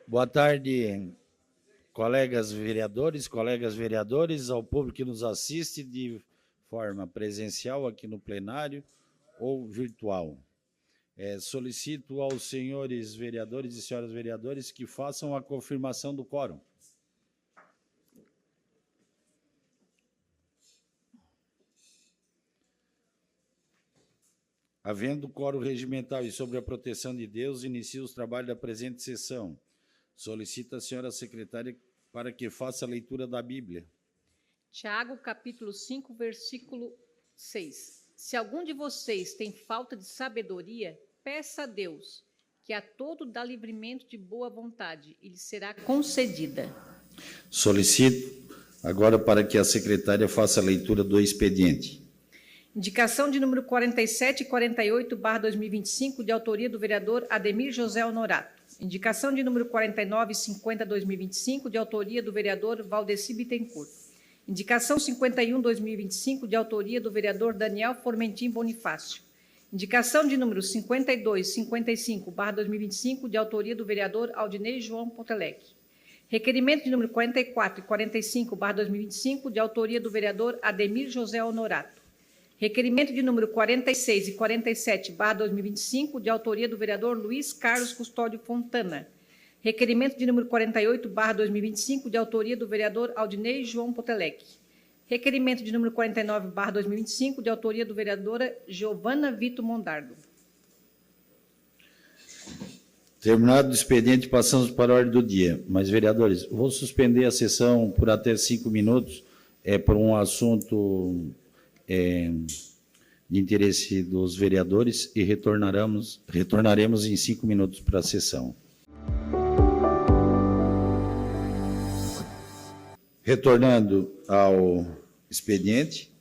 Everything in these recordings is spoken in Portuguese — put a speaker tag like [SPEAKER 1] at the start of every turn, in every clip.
[SPEAKER 1] Boa tarde, colegas vereadores, ao público que nos assiste de forma presencial aqui no plenário ou virtual. Solicito aos senhores vereadores e senhoras vereadores que façam a confirmação do quórum. Havendo quórum regimental e sobre a proteção de Deus, inicio os trabalhos da presente sessão. Solicito a senhora secretária para que faça a leitura da Bíblia.
[SPEAKER 2] Tiago, capítulo 5, versículo 6. Se algum de vocês tem falta de sabedoria, peça a Deus, que a todo dá livramento de boa vontade, e lhe será concedida.
[SPEAKER 1] Solicito agora para que a secretária faça a leitura do expediente.
[SPEAKER 2] Indicação de número 47 e 48/2025, de autoria do vereador Ademir José Honorato. Indicação de número 49 e 50/2025, de autoria do vereador Valdeci Bittencourt. Indicação 51/2025, de autoria do vereador Daniel Formentim Bonifácio. Indicação de número 52 e 55/2025, de autoria do vereador Aldinei João Potelec. Requerimento de número 44 e 45/2025, de autoria do vereador Ademir José Honorato. Requerimento de número 46 e 47/2025, de autoria do vereador Luiz Carlos Custódio Fontana. Requerimento de número 48/2025, de autoria do vereador Aldinei João Potelec. Requerimento de número 49/2025, de autoria do vereadora Giovana Vito Mondardo.
[SPEAKER 1] Terminado o expediente, passamos para a ordem do dia. Mas, vereadores, vou suspender a sessão por até 5 minutos, por um assunto de interesse dos vereadores, e retornaremos em 5 minutos para a sessão. Retornando ao expediente,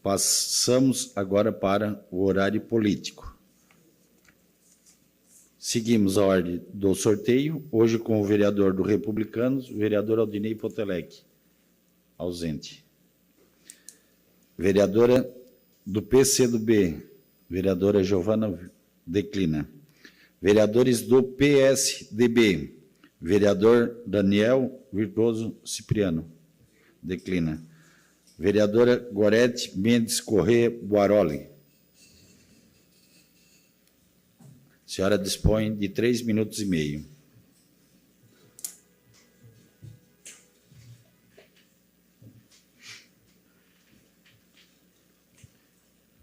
[SPEAKER 1] passamos agora para o horário político. Seguimos a ordem do sorteio, hoje com o vereador do Republicanos, o vereador Aldinei Potelec, ausente. Vereadora do PCdoB, vereadora Giovana, declina. Vereadores do PSDB, vereador Daniel Virtuoso Cipriano, declina. Vereadora Gorete Mendes Corrêa Buaroli. A senhora dispõe de 3 minutos e meio.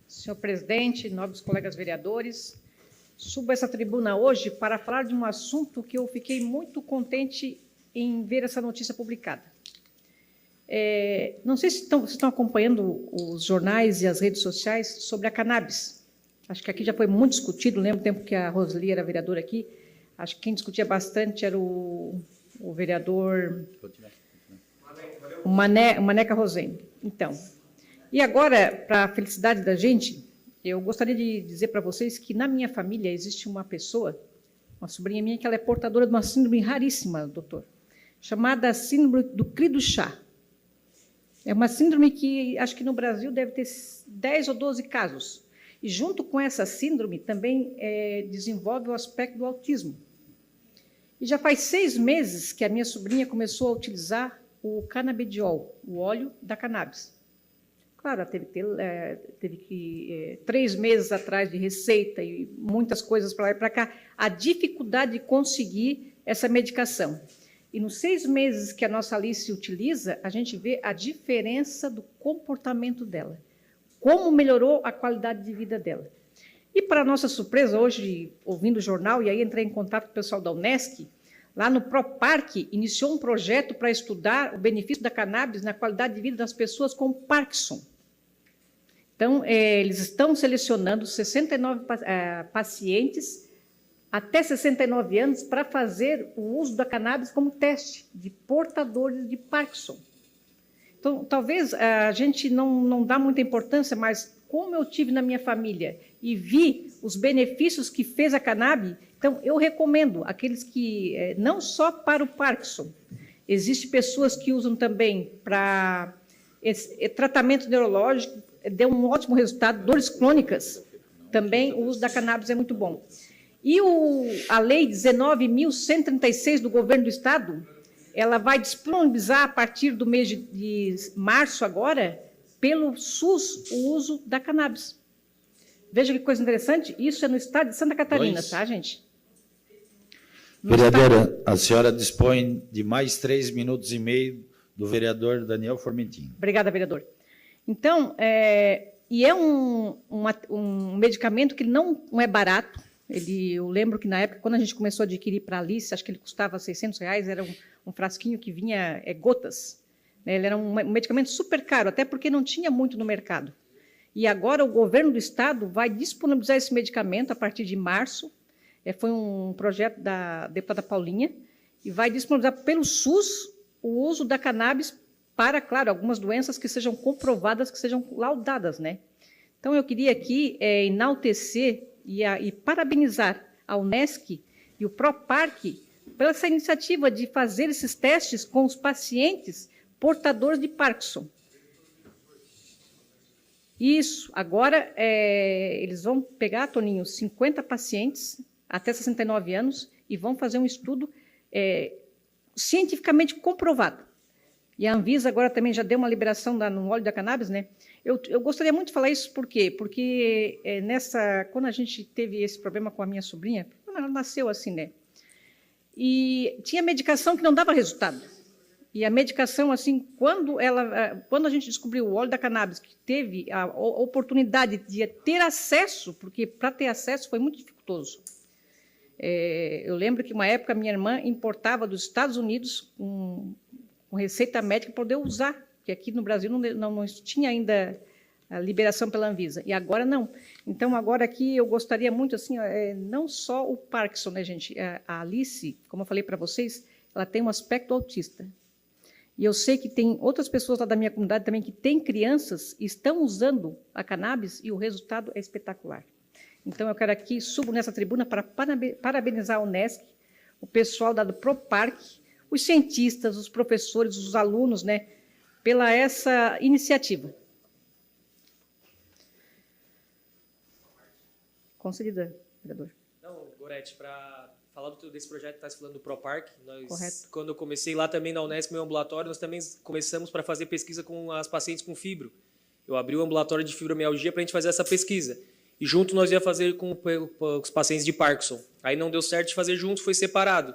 [SPEAKER 2] Senhor presidente, nobres colegas vereadores, subo essa tribuna hoje para falar de um assunto que eu fiquei muito contente em ver essa notícia publicada. Não sei se vocês estão acompanhando os jornais e as redes sociais sobre a cannabis. Acho que aqui já foi muito discutido, lembro o tempo que a Roseli era vereadora aqui, acho que quem discutia bastante era o vereador o Maneca Rosene. Então, e agora, para a felicidade da gente, eu gostaria de dizer para vocês que na minha família existe uma pessoa, uma sobrinha minha, que ela é portadora de uma síndrome raríssima, doutor, chamada síndrome do cri do chá. É uma síndrome que acho que no Brasil deve ter 10 ou 12 casos. E junto com essa síndrome também desenvolve o aspecto do autismo. E já faz 6 meses que a minha sobrinha começou a utilizar o canabidiol, o óleo da cannabis. Claro, ela teve que 3 meses atrás de receita e muitas coisas para lá e para cá, a dificuldade de conseguir essa medicação. E nos 6 meses que a nossa Alice utiliza, a gente vê a diferença do comportamento dela, como melhorou a qualidade de vida dela. E, para nossa surpresa, hoje, ouvindo o jornal, e aí entrei em contato com o pessoal da Unesc, lá no ProParque, iniciou um projeto para estudar o benefício da cannabis na qualidade de vida das pessoas com Parkinson. Então, eles estão selecionando 69 pacientes até 69 anos para fazer o uso da cannabis como teste de portadores de Parkinson. Então, talvez a gente não dá muita importância, mas como eu tive na minha família e vi os benefícios que fez a cannabis, então eu recomendo aqueles que, não só para o Parkinson, existem pessoas que usam também para tratamento neurológico, deu um ótimo resultado, dores crônicas, também o uso da cannabis é muito bom. E a Lei 19.136 do Governo do Estado, ela vai disponibilizar, a partir do mês de março agora, pelo SUS, o uso da cannabis. Veja que coisa interessante, isso é no estado de Santa Catarina, tá, gente?
[SPEAKER 1] Vereadora, a senhora dispõe de mais 3 minutos e meio do vereador Daniel Formentin.
[SPEAKER 2] Obrigada, vereador. Então, um medicamento que não é barato. Eu lembro que, na época, quando a gente começou a adquirir para a Alice, acho que ele custava R$600, era um frasquinho que vinha gotas. Né? Ele era um medicamento super caro, até porque não tinha muito no mercado. E agora o governo do estado vai disponibilizar esse medicamento a partir de março. Foi um projeto da deputada Paulinha, e vai disponibilizar pelo SUS o uso da cannabis para, claro, algumas doenças que sejam comprovadas, que sejam laudadas, né? Então, eu queria aqui enaltecer e parabenizar a Unesc e o Proparc pela essa iniciativa de fazer esses testes com os pacientes portadores de Parkinson. Isso. Agora, eles vão pegar, Toninho, 50 pacientes até 69 anos e vão fazer um estudo cientificamente comprovado. E a Anvisa agora também já deu uma liberação no óleo da cannabis, né? Eu gostaria muito de falar isso, por quê? Porque quando a gente teve esse problema com a minha sobrinha, ela nasceu assim, né? E tinha medicação que não dava resultado. E a medicação, assim, quando a gente descobriu o óleo da cannabis, que teve a oportunidade de ter acesso, porque para ter acesso foi muito dificultoso. Eu lembro que, uma época, minha irmã importava dos Estados Unidos com receita médica para poder usar, porque aqui no Brasil não tinha ainda a liberação pela Anvisa, e agora não. Então, agora aqui eu gostaria muito, assim, não só o Parkinson, né, gente? A Alice, como eu falei para vocês, ela tem um aspecto autista. E eu sei que tem outras pessoas lá da minha comunidade também que têm crianças e estão usando a cannabis e o resultado é espetacular. Então, eu quero aqui, subo nessa tribuna para parabenizar a Unesc, o pessoal do Proparc, os cientistas, os professores, os alunos, né, pela essa iniciativa. Concedida, vereador.
[SPEAKER 3] Não, Gorete, para falar desse projeto que está se falando do Proparc,
[SPEAKER 2] Correto.
[SPEAKER 3] Quando eu comecei lá também na Unesc, meu ambulatório, nós também começamos para fazer pesquisa com as pacientes com fibro. Eu abri o ambulatório de fibromialgia para a gente fazer essa pesquisa. E junto nós ia fazer com os pacientes de Parkinson. Aí não deu certo de fazer junto, foi separado.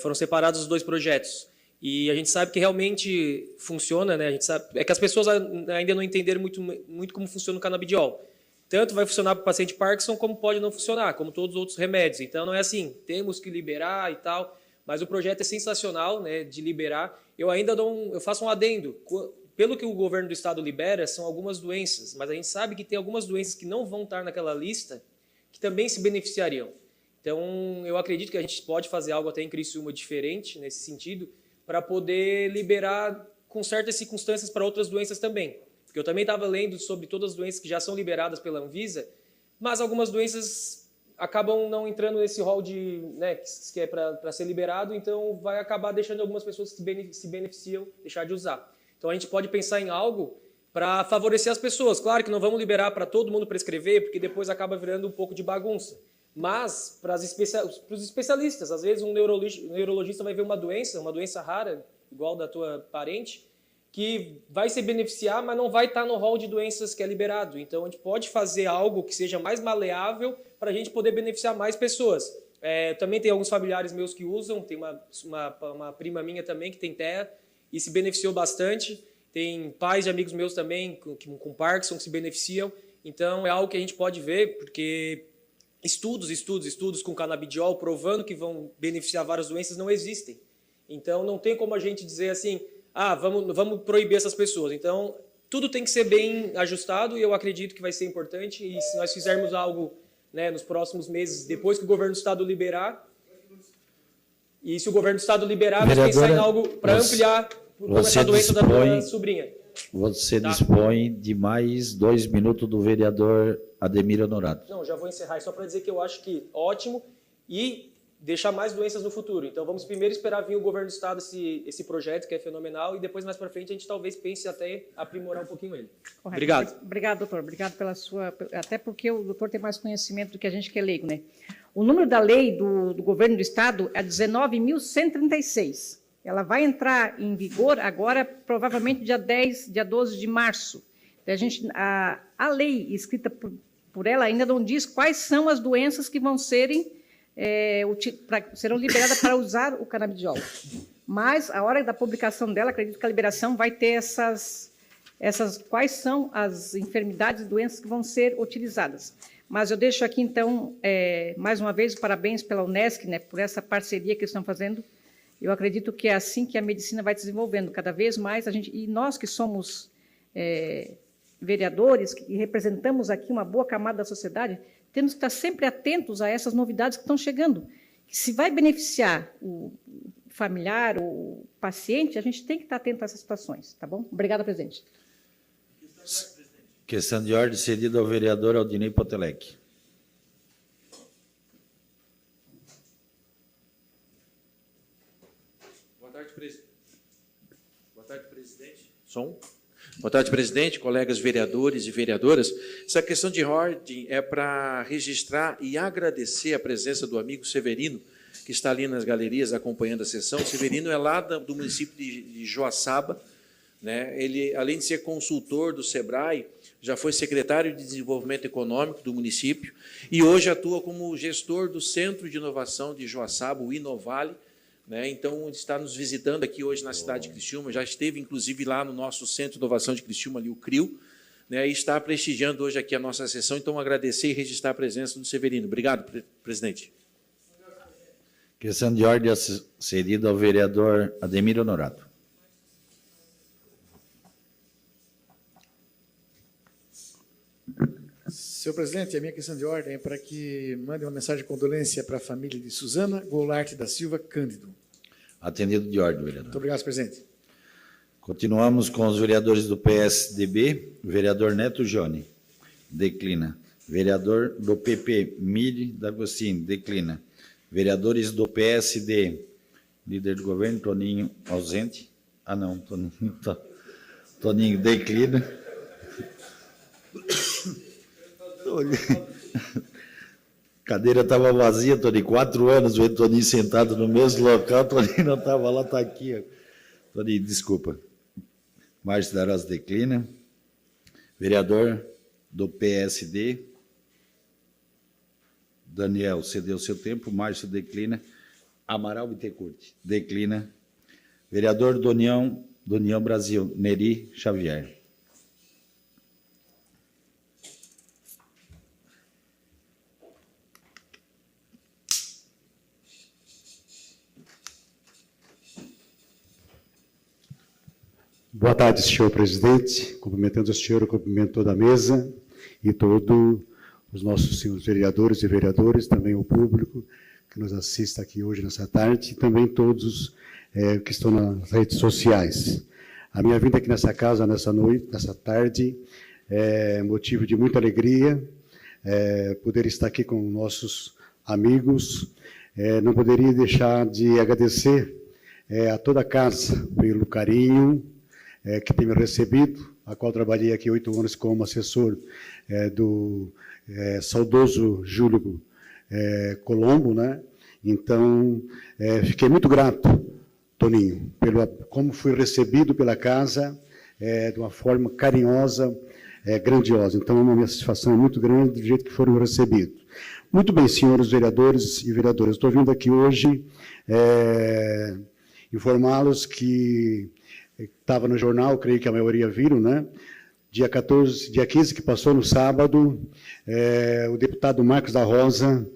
[SPEAKER 3] Foram separados os dois projetos. E a gente sabe que realmente funciona, né? A gente sabe, que as pessoas ainda não entenderam muito como funciona o canabidiol. Tanto vai funcionar para o paciente Parkinson, como pode não funcionar, como todos os outros remédios. Então, não é assim, temos que liberar e tal, mas o projeto é sensacional, né, de liberar. Eu ainda eu faço um adendo. Pelo que o governo do estado libera, são algumas doenças, mas a gente sabe que tem algumas doenças que não vão estar naquela lista, que também se beneficiariam. Então, eu acredito que a gente pode fazer algo até em Criciúma diferente, nesse sentido, para poder liberar com certas circunstâncias para outras doenças também. Porque eu também estava lendo sobre todas as doenças que já são liberadas pela Anvisa, mas algumas doenças acabam não entrando nesse rol que é para ser liberado, então vai acabar deixando algumas pessoas que se beneficiam deixar de usar. Então a gente pode pensar em algo para favorecer as pessoas. Claro que não vamos liberar para todo mundo prescrever, porque depois acaba virando um pouco de bagunça. Mas para os especialistas, às vezes um neurologista vai ver uma doença rara, igual da tua parente, que vai se beneficiar, mas não vai estar no rol de doenças que é liberado. Então, a gente pode fazer algo que seja mais maleável para a gente poder beneficiar mais pessoas. Também tem alguns familiares meus que usam, tem uma prima minha também que tem TEA e se beneficiou bastante. Tem pais de amigos meus também com Parkinson que se beneficiam. Então, é algo que a gente pode ver, porque estudos com canabidiol provando que vão beneficiar várias doenças não existem. Então, não tem como a gente dizer assim, vamos proibir essas pessoas. Então, tudo tem que ser bem ajustado e eu acredito que vai ser importante. E se nós fizermos algo, né, nos próximos meses, depois que o governo do estado liberar, e se o governo do estado liberar, vamos pensar em algo para ampliar essa doença da tua sobrinha.
[SPEAKER 1] Você dispõe de mais 2 minutos do vereador Ademir Honorato.
[SPEAKER 3] Não, já vou encerrar. Só para dizer que eu acho que ótimo. E deixar mais doenças no futuro. Então, vamos primeiro esperar vir o governo do estado esse projeto, que é fenomenal, e depois, mais para frente, a gente talvez pense até aprimorar um pouquinho ele.
[SPEAKER 2] Correto.
[SPEAKER 3] Obrigado.
[SPEAKER 2] Obrigado, doutor. Obrigado pela sua... Até porque o doutor tem mais conhecimento do que a gente que é leigo, né? O número da lei do governo do estado é 19.136. Ela vai entrar em vigor agora, provavelmente, dia 12 de março. A lei escrita por ela ainda não diz quais são as doenças que vão serem serão liberadas para usar o canabidiol. Mas, a hora da publicação dela, acredito que a liberação vai ter quais são as enfermidades e doenças que vão ser utilizadas. Mas eu deixo aqui, então, mais uma vez, parabéns pela Unesc, né, por essa parceria que eles estão fazendo. Eu acredito que é assim que a medicina vai se desenvolvendo, cada vez mais. E nós que somos vereadores, que representamos aqui uma boa camada da sociedade, temos que estar sempre atentos a essas novidades que estão chegando. Se vai beneficiar o familiar, o paciente, a gente tem que estar atento a essas situações, tá bom? Obrigada, presidente.
[SPEAKER 1] Questão de ordem cedida ao vereador Aldinei Potelec.
[SPEAKER 4] Boa tarde, presidente. Boa tarde, presidente. Som. Boa tarde, presidente, colegas vereadores e vereadoras. Essa questão de ordem é para registrar e agradecer a presença do amigo Severino, que está ali nas galerias acompanhando a sessão. O Severino é lá do município de Joaçaba, né? Ele, além de ser consultor do SEBRAE, já foi secretário de Desenvolvimento Econômico do município e hoje atua como gestor do Centro de Inovação de Joaçaba, o Inovale, né? Então, ele está nos visitando aqui hoje na cidade de Criciúma, já esteve, inclusive, lá no nosso Centro de Inovação de Criciúma, ali o CRIO, né? E está prestigiando hoje aqui a nossa sessão. Então, agradecer e registrar a presença do Severino. Obrigado, presidente.
[SPEAKER 1] Questão de ordem cedida ao vereador Ademir Honorato.
[SPEAKER 5] Senhor presidente, a minha questão de ordem é para que mande uma mensagem de condolência para a família de Suzana Goulart da Silva Cândido.
[SPEAKER 1] Atendido de ordem, vereador.
[SPEAKER 5] Muito obrigado, senhor presidente.
[SPEAKER 1] Continuamos com os vereadores do PSDB. Vereador Neto Joni, declina. Vereador do PP, Miri D'Agostini, declina. Vereadores do PSD, líder do governo, Toninho, ausente. Ah, não, Toninho declina. Cadeira estava vazia, Toninho. 4 anos o Toninho sentado no mesmo local, Toninho não estava lá, está aqui. Toninho, desculpa. Márcio Darós declina. Vereador do PSD, Daniel cedeu seu tempo, Márcio declina. Amaral Bittencourt declina. Vereador do União Brasil, Neri Xavier.
[SPEAKER 6] Boa tarde, senhor presidente. Cumprimentando o senhor, cumprimento toda a mesa e todos os nossos senhores vereadores e vereadoras, também o público que nos assista aqui hoje nessa tarde, e também todos que estão nas redes sociais. A minha vinda aqui nessa casa, nessa noite, nessa tarde, é motivo de muita alegria, poder estar aqui com nossos amigos. Não poderia deixar de agradecer a toda a casa pelo carinho que tem me recebido, a qual trabalhei aqui 8 anos como assessor do saudoso Júlio Colombo, né? Então, fiquei muito grato, Toninho, como fui recebido pela casa de uma forma carinhosa, grandiosa. Então, a minha satisfação é muito grande do jeito que foram recebidos. Muito bem, senhores vereadores e vereadoras, estou vindo aqui hoje informá-los que estava no jornal, creio que a maioria viram, né? Dia 15, que passou no sábado, o deputado Marcos da Rosa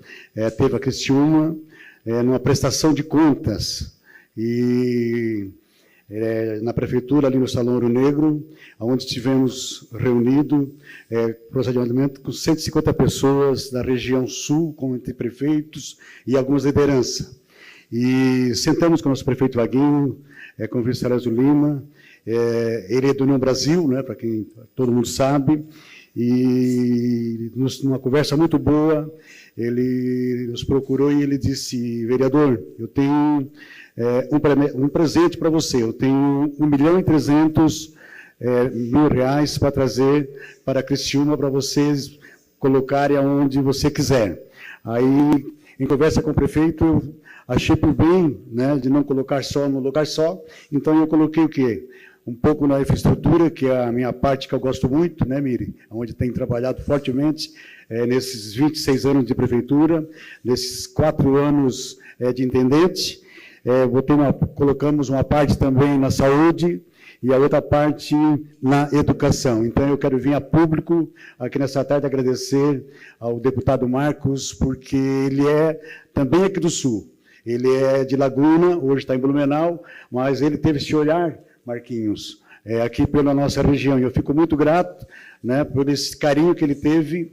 [SPEAKER 6] teve a Criciúma numa prestação de contas e na prefeitura, ali no Salão Ouro Negro, onde estivemos reunidos, procedimento com 150 pessoas da região sul, com entre prefeitos e algumas lideranças. E sentamos com o nosso prefeito Vaguinho, com o vice-Célio Lima, ele é do União Brasil, né, para quem todo mundo sabe, e numa conversa muito boa, ele nos procurou e ele disse: vereador, eu tenho um presente para você, eu tenho R$1.300.000 para trazer para Criciúma, para vocês colocarem aonde você quiser. Aí, em conversa com o prefeito, eu achei por bem, né, de não colocar só no lugar só, então eu coloquei o quê? Um pouco na infraestrutura, que é a minha parte que eu gosto muito, né, Miri? Onde tenho trabalhado fortemente nesses 26 anos de prefeitura, nesses 4 anos de intendente. Colocamos uma parte também na saúde e a outra parte na educação. Então, eu quero vir a público aqui nessa tarde agradecer ao deputado Marcos, porque ele é também aqui do Sul. Ele é de Laguna, hoje está em Blumenau, mas ele teve esse olhar, Marquinhos, aqui pela nossa região. E eu fico muito grato, né, por esse carinho que ele teve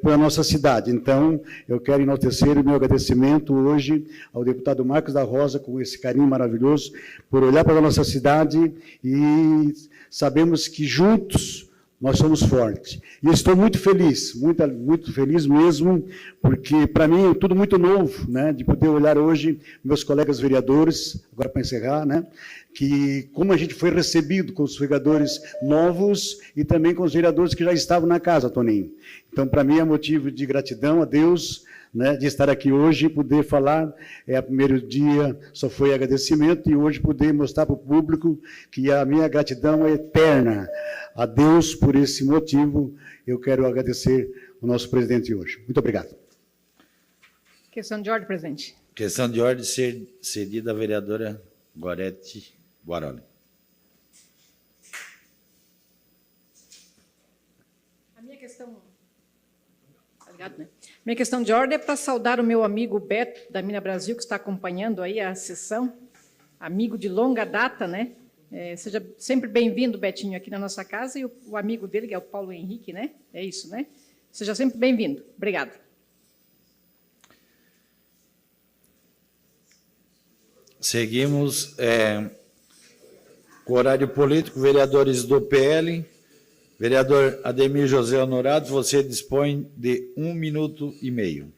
[SPEAKER 6] pela nossa cidade. Então, eu quero enaltecer o meu agradecimento hoje ao deputado Marcos da Rosa, com esse carinho maravilhoso, por olhar para a nossa cidade e sabemos que juntos nós somos fortes. E eu estou muito feliz, muito feliz mesmo, porque para mim é tudo muito novo, né, de poder olhar hoje meus colegas vereadores, agora para encerrar, né, que como a gente foi recebido com os vereadores novos e também com os vereadores que já estavam na casa, Toninho. Então, para mim é motivo de gratidão a Deus, né, de estar aqui hoje e poder falar. O primeiro dia só foi agradecimento e hoje poder mostrar para o público que a minha gratidão é eterna a Deus. Por esse motivo, eu quero agradecer o nosso presidente hoje. Muito obrigado.
[SPEAKER 2] Questão de ordem, presidente.
[SPEAKER 1] Questão de ordem cedida à vereadora Gorete Guaroli.
[SPEAKER 2] A minha questão... Obrigado, né? Minha questão de ordem é para saudar o meu amigo Beto, da Mina Brasil, que está acompanhando aí a sessão, amigo de longa data, né? Seja sempre bem-vindo, Betinho, aqui na nossa casa, e o amigo dele, que é o Paulo Henrique, né? É isso, né? Seja sempre bem-vindo. Obrigado.
[SPEAKER 1] Seguimos com o horário político, vereadores do PL. Vereador Ademir José Honorato, você dispõe de 1 minuto e meio.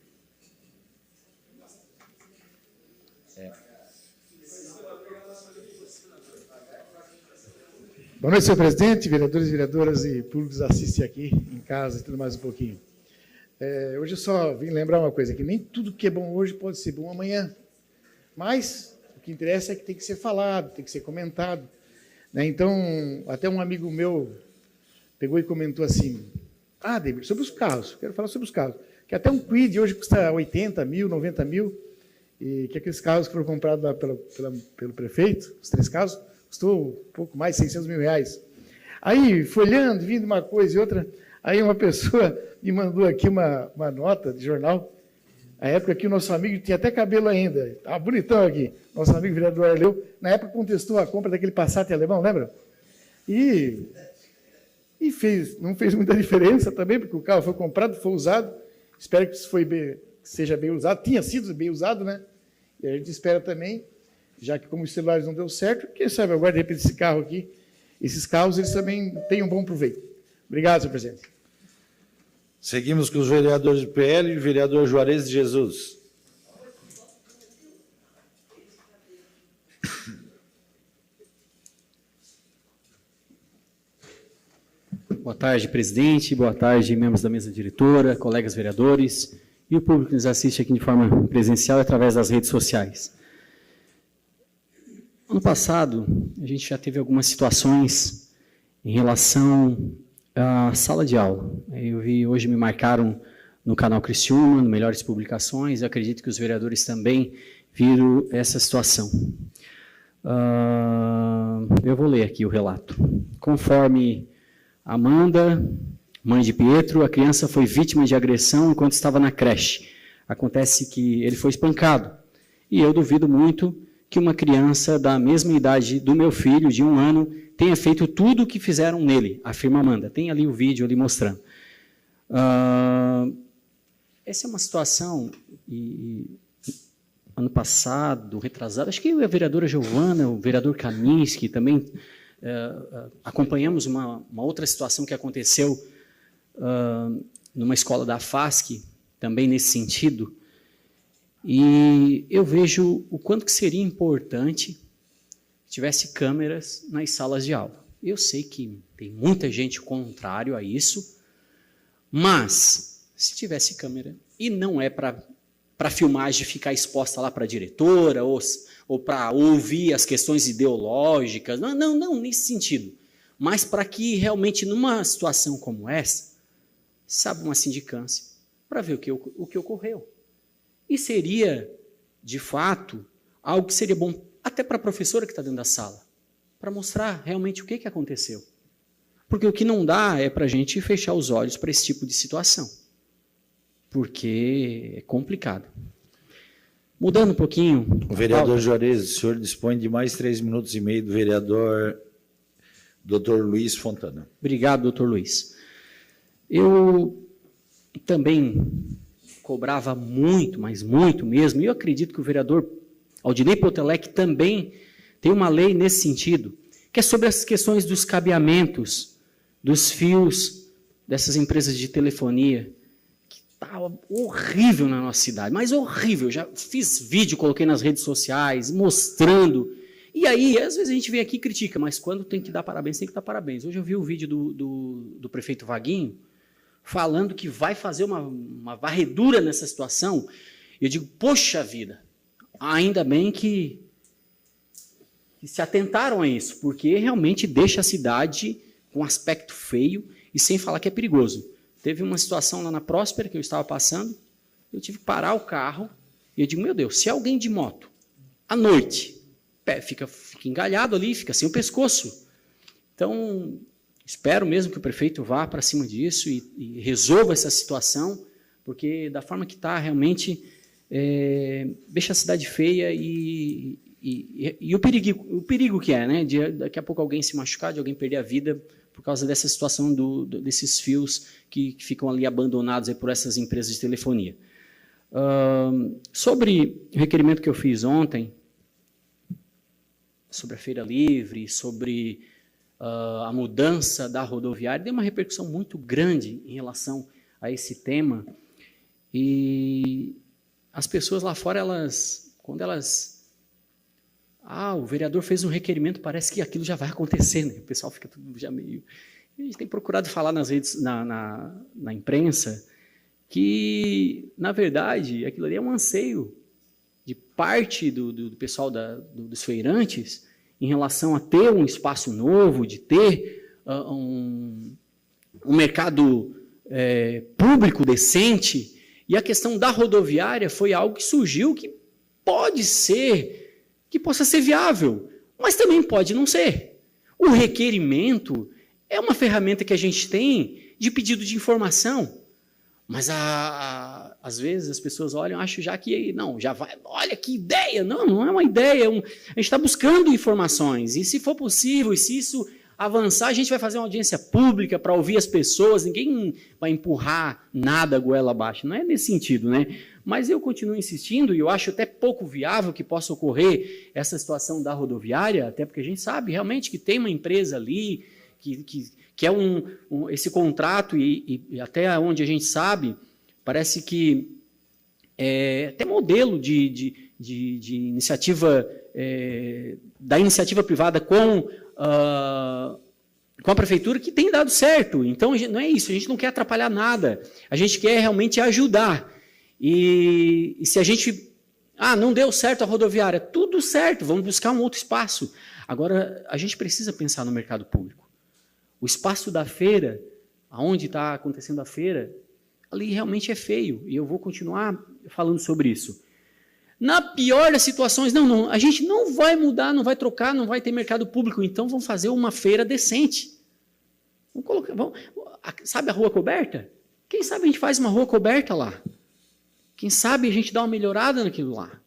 [SPEAKER 5] Boa noite, senhor presidente, vereadores e vereadoras e públicos assistem aqui em casa e tudo mais um pouquinho. Hoje eu só vim lembrar uma coisa, que nem tudo que é bom hoje pode ser bom amanhã, mas o que interessa é que tem que ser falado, tem que ser comentado, né? Então, até um amigo meu pegou e comentou assim: Ademir, sobre os carros, quero falar sobre os carros, que até um Kwid hoje custa 80 mil, 90 mil, e que aqueles carros que foram comprados lá pelo prefeito, os 3 carros, custou um pouco mais de 600 mil reais. Aí, folhando, vindo uma coisa e outra, aí uma pessoa me mandou aqui uma nota de jornal, a época que o nosso amigo tinha até cabelo ainda, estava bonitão aqui, nosso amigo vereador Arleu, na época contestou a compra daquele Passat alemão, lembra? E não fez muita diferença também, porque o carro foi comprado, foi usado, espero que seja bem usado, tinha sido bem usado, né? E a gente espera também, já que como os celulares não deu certo, quem sabe agora, de repente, esse carro aqui, esses carros, eles também têm um bom proveito. Obrigado, senhor presidente.
[SPEAKER 1] Seguimos com os vereadores do PL, vereador Juarez de Jesus.
[SPEAKER 7] Boa tarde, presidente. Boa tarde, membros da mesa diretora, colegas vereadores e o público que nos assiste aqui de forma presencial e através das redes sociais. Ano passado, a gente já teve algumas situações em relação à sala de aula. Eu vi, hoje me marcaram no canal Criciúma, no Melhores Publicações, eu acredito que os vereadores também viram essa situação. Eu vou ler aqui o relato. Conforme Amanda, mãe de Pietro, a criança foi vítima de agressão enquanto estava na creche. Acontece que ele foi espancado. E eu duvido muito que uma criança da mesma idade do meu filho, de 1 ano, tenha feito tudo o que fizeram nele, afirma Amanda. Tem ali o vídeo ali mostrando. Essa é uma situação, ano passado, retrasado, acho que a vereadora Giovana, o vereador Kaminski também acompanhamos uma outra situação que aconteceu numa escola da FASC, também nesse sentido, e eu vejo o quanto que seria importante que tivesse câmeras nas salas de aula. Eu sei que tem muita gente contrário a isso, mas se tivesse câmera, e não é para filmagem ficar exposta lá para a diretora, ou para ouvir as questões ideológicas, não, nesse sentido, mas para que realmente numa situação como essa, sabe, uma sindicância, para ver o que ocorreu. E seria, de fato, algo que seria bom até para a professora que está dentro da sala, para mostrar realmente o que aconteceu. Porque o que não dá é para a gente fechar os olhos para esse tipo de situação, porque é complicado. Mudando um pouquinho...
[SPEAKER 1] O vereador Juarez, o senhor dispõe de mais 3 minutos e meio do vereador Dr. Luiz Fontana.
[SPEAKER 7] Obrigado, doutor Luiz. Eu também cobrava muito, mas muito mesmo, e eu acredito que o vereador Aldinei Potelec também tem uma lei nesse sentido, que é sobre as questões dos cabeamentos, dos fios dessas empresas de telefonia, que está horrível na nossa cidade, mas horrível. Já fiz vídeo, coloquei nas redes sociais, mostrando. E aí, às vezes a gente vem aqui e critica, mas quando tem que dar parabéns, tem que dar parabéns. Hoje eu vi o vídeo do prefeito Vaguinho, falando que vai fazer uma varredura nessa situação. Eu digo, poxa vida, ainda bem que se atentaram a isso, porque realmente deixa a cidade com um aspecto feio e sem falar que é perigoso. Teve uma situação lá na Próspera que eu estava passando, eu tive que parar o carro e eu digo, meu Deus, se alguém de moto, à noite, fica engalhado ali, fica sem o pescoço. Então, espero mesmo que o prefeito vá para cima disso e resolva essa situação, porque da forma que está, realmente deixa a cidade feia e o perigo que é, né? De daqui a pouco alguém se machucar, de alguém perder a vida por causa dessa situação desses fios que ficam ali abandonados aí por essas empresas de telefonia. Sobre o requerimento que eu fiz ontem, sobre a Feira Livre, sobre a mudança da rodoviária, deu uma repercussão muito grande em relação a esse tema, e as pessoas lá fora, quando elas... o vereador fez um requerimento, parece que aquilo já vai acontecer, né? O pessoal fica tudo já meio... A gente tem procurado falar nas redes, na imprensa, que, na verdade, aquilo ali é um anseio de parte do pessoal dos feirantes em relação a ter um espaço novo, de ter um mercado público decente, e a questão da rodoviária foi algo que surgiu que pode ser, que possa ser viável, mas também pode não ser. O requerimento é uma ferramenta que a gente tem de pedido de informação, mas às vezes as pessoas olham, acham já que, não, já vai, olha que ideia, não é uma ideia, a gente está buscando informações, e se for possível, e se isso avançar, a gente vai fazer uma audiência pública para ouvir as pessoas, ninguém vai empurrar nada goela abaixo, não é nesse sentido, né? Mas eu continuo insistindo, e eu acho até pouco viável que possa ocorrer essa situação da rodoviária, até porque a gente sabe realmente que tem uma empresa ali, que é esse contrato, e até onde a gente sabe, parece que é até modelo de iniciativa, da iniciativa privada com a prefeitura, que tem dado certo. Então, não é isso, a gente não quer atrapalhar nada, a gente quer realmente ajudar. E se a gente... não deu certo a rodoviária, tudo certo, vamos buscar um outro espaço. Agora, a gente precisa pensar no mercado público. O espaço da feira, aonde está acontecendo a feira, ali realmente é feio, e eu vou continuar falando sobre isso. Na pior das situações, não, a gente não vai mudar, não vai trocar, não vai ter mercado público, então vamos fazer uma feira decente. Sabe a rua coberta? Quem sabe a gente faz uma rua coberta lá? Quem sabe a gente dá uma melhorada naquilo lá?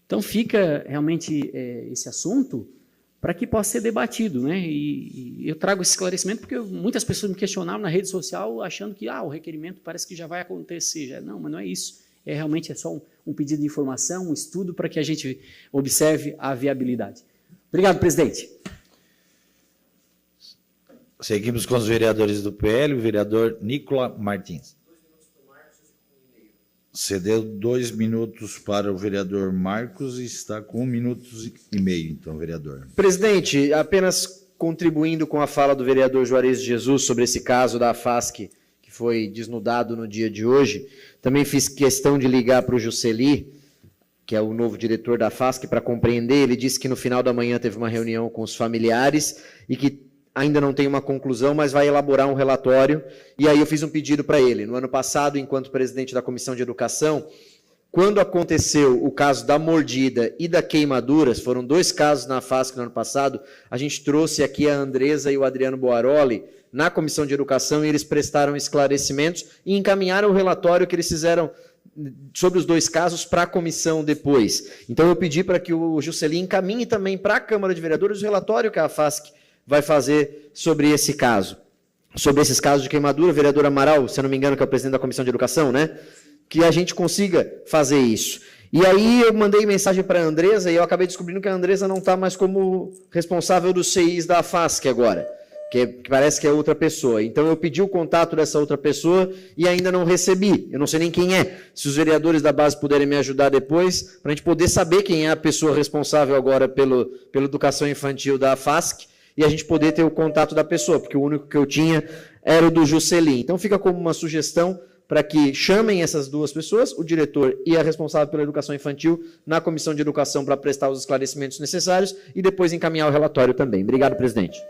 [SPEAKER 7] Então fica realmente esse assunto para que possa ser debatido, né? E eu trago esse esclarecimento porque muitas pessoas me questionaram na rede social achando que o requerimento parece que já vai acontecer. Não, mas não é isso. Realmente é só um pedido de informação, um estudo para que a gente observe a viabilidade. Obrigado, presidente.
[SPEAKER 1] Seguimos com os vereadores do PL, o vereador Nicola Martins. Cedeu 2 minutos para o vereador Marcos e está com 1 minuto e meio, então, vereador.
[SPEAKER 8] Presidente, apenas contribuindo com a fala do vereador Juarez de Jesus sobre esse caso da AFASC, que foi desnudado no dia de hoje, também fiz questão de ligar para o Jusceli, que é o novo diretor da AFASC, para compreender. Ele disse que no final da manhã teve uma reunião com os familiares e que ainda não tem uma conclusão, mas vai elaborar um relatório, e aí eu fiz um pedido para ele. No ano passado, enquanto presidente da Comissão de Educação, quando aconteceu o caso da mordida e da queimaduras, foram 2 casos na AFASC no ano passado, a gente trouxe aqui a Andresa e o Adriano Boaroli na Comissão de Educação, e eles prestaram esclarecimentos e encaminharam o relatório que eles fizeram sobre os 2 casos para a comissão depois. Então eu pedi para que o Jusceli encaminhe também para a Câmara de Vereadores o relatório que a AFASC vai fazer sobre esse caso. Sobre esses casos de queimadura, o vereador Amaral, se eu não me engano, que é o presidente da Comissão de Educação, né? Que a gente consiga fazer isso. E aí eu mandei mensagem para a Andresa e eu acabei descobrindo que a Andresa não está mais como responsável dos CIs da AFASC agora, que parece que é outra pessoa. Então eu pedi o contato dessa outra pessoa e ainda não recebi. Eu não sei nem quem é. Se os vereadores da base puderem me ajudar depois, para a gente poder saber quem é a pessoa responsável agora pela educação infantil da AFASC, e a gente poder ter o contato da pessoa, porque o único que eu tinha era o do Jusceli. Então fica como uma sugestão para que chamem essas 2 pessoas, o diretor e a responsável pela educação infantil, na Comissão de Educação para prestar os esclarecimentos necessários e depois encaminhar o relatório também. Obrigado, presidente.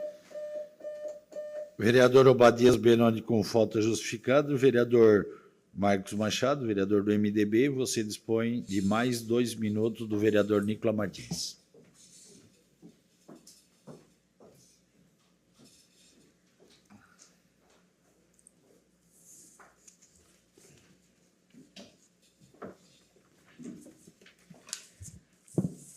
[SPEAKER 1] Vereador Obadias Benoni com falta justificada. Vereador Marcos Machado, vereador do MDB, você dispõe de mais 2 minutos do vereador Nicolas Martins.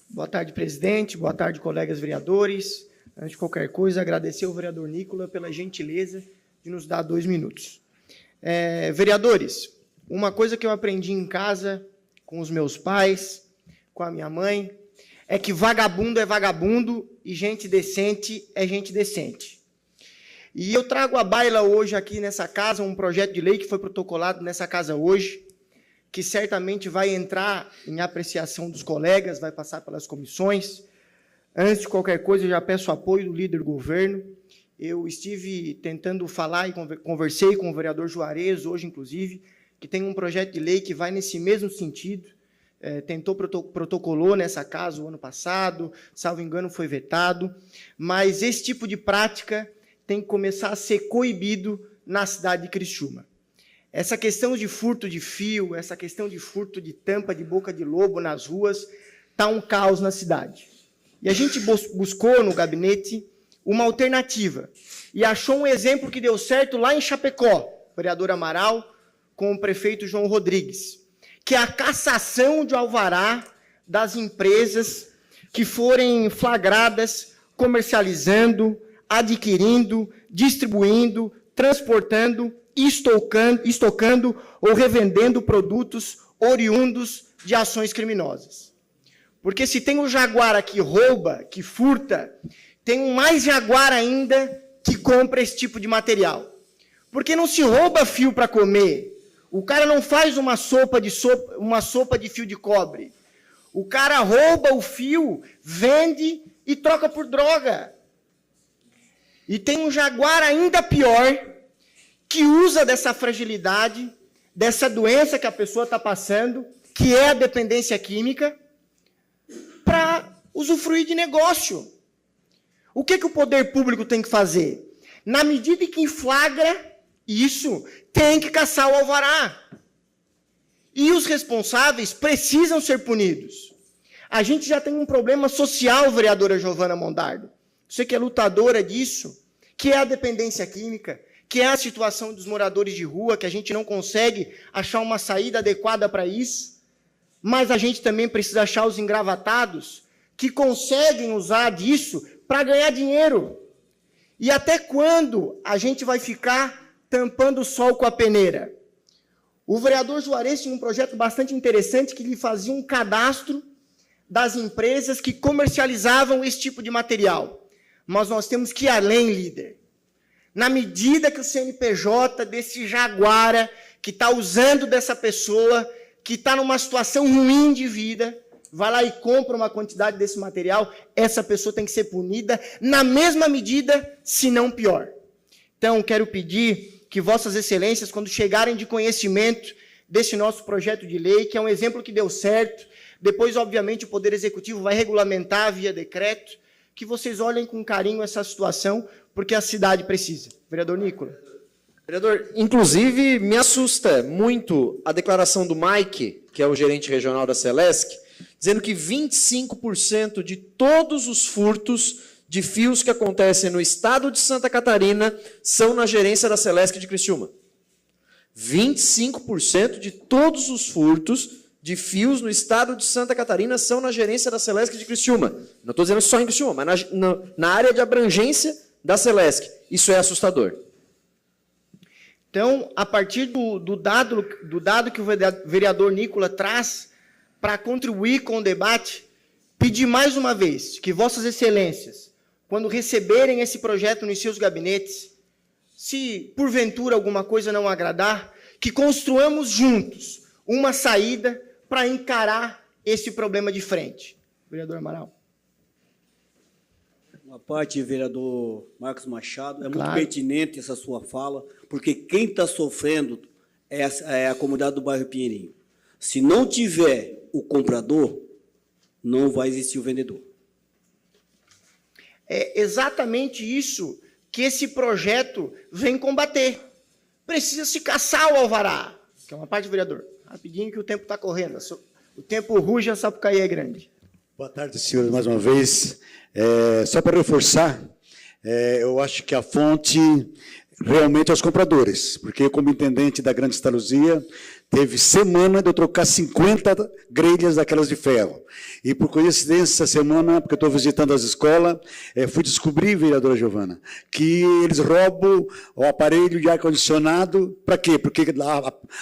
[SPEAKER 9] Boa tarde, presidente. Boa tarde, colegas vereadores. Antes de qualquer coisa, agradecer ao vereador Nicolas pela gentileza de nos dar 2 minutos. Vereadores, uma coisa que eu aprendi em casa, com os meus pais, com a minha mãe, é que vagabundo é vagabundo e gente decente é gente decente. E eu trago à baila hoje aqui nessa casa um projeto de lei que foi protocolado nessa casa hoje, que certamente vai entrar em apreciação dos colegas, vai passar pelas comissões. Antes de qualquer coisa, eu já peço apoio do líder do governo. Eu estive tentando falar e conversei com o vereador Juarez, hoje, inclusive, que tem um projeto de lei que vai nesse mesmo sentido. Protocolou nessa casa o ano passado, salvo engano, foi vetado. Mas esse tipo de prática tem que começar a ser coibido na cidade de Criciúma. Essa questão de furto de fio, essa questão de furto de tampa de boca de lobo nas ruas, está um caos na cidade. E a gente buscou no gabinete uma alternativa e achou um exemplo que deu certo lá em Chapecó, vereador Amaral, com o prefeito João Rodrigues, que é a cassação de alvará das empresas que forem flagradas comercializando, adquirindo, distribuindo, transportando, estocando ou revendendo produtos oriundos de ações criminosas. Porque se tem um jaguara que rouba, que furta, tem um mais jaguar ainda que compra esse tipo de material. Porque não se rouba fio para comer. O cara não faz uma sopa de fio de cobre. O cara rouba o fio, vende e troca por droga. E tem um jaguar ainda pior, que usa dessa fragilidade, dessa doença que a pessoa está passando, que é a dependência química, para usufruir de negócio. O que o poder público tem que fazer? Na medida em que flagra isso, tem que caçar o alvará. E os responsáveis precisam ser punidos. A gente já tem um problema social, vereadora Giovana Mondardo. Você que é lutadora disso, que é a dependência química, que é a situação dos moradores de rua, que a gente não consegue achar uma saída adequada para isso, mas a gente também precisa achar os engravatados que conseguem usar disso para ganhar dinheiro. E até quando a gente vai ficar tampando o sol com a peneira? O vereador Juarez tinha um projeto bastante interessante que lhe fazia um cadastro das empresas que comercializavam esse tipo de material. Mas nós temos que ir além, líder. Na medida que o CNPJ desse jaguara, que está usando dessa pessoa, que está numa situação ruim de vida, vai lá e compra uma quantidade desse material, essa pessoa tem que ser punida na mesma medida, se não pior. Então, quero pedir que Vossas Excelências, quando chegarem de conhecimento desse nosso projeto de lei, que é um exemplo que deu certo, depois, obviamente, o Poder Executivo vai regulamentar via decreto, que vocês olhem com carinho essa situação, porque a cidade precisa. Vereador Nicola.
[SPEAKER 8] Vereador, inclusive, me assusta muito a declaração do Mike, que é o gerente regional da Celesc, dizendo que 25% de todos os furtos de fios que acontecem no estado de Santa Catarina são na gerência da Celesc de Criciúma. 25% de todos os furtos de fios no estado de Santa Catarina são na gerência da Celesc de Criciúma. Não estou dizendo só em Criciúma, mas na área de abrangência da Celesc. Isso é assustador.
[SPEAKER 9] Então, a partir do dado que o vereador Nicola traz para contribuir com o debate, pedir mais uma vez que Vossas Excelências, quando receberem esse projeto nos seus gabinetes, se porventura alguma coisa não agradar, que construamos juntos uma saída para encarar esse problema de frente. Vereador Amaral.
[SPEAKER 10] Uma parte, vereador Marcos Machado, é
[SPEAKER 9] Claro.
[SPEAKER 10] muito pertinente essa sua fala, porque quem está sofrendo é a comunidade do bairro Pinheirinho. Se não tiver o comprador, não vai existir o vendedor.
[SPEAKER 9] É exatamente isso que esse projeto vem combater. Precisa se caçar o alvará, que é uma parte do vereador. Rapidinho que o tempo está correndo. O tempo ruge, a Sapucaí é grande.
[SPEAKER 6] Boa tarde, senhores, mais uma vez. Só para reforçar, eu acho que a fonte realmente é os compradores, porque como intendente da Grande Santa Luzia, teve semana de eu trocar 50 grelhas daquelas de ferro. E por coincidência, essa semana, porque eu estou visitando as escolas, fui descobrir, vereadora Giovana, que eles roubam o aparelho de ar-condicionado. Para quê? Porque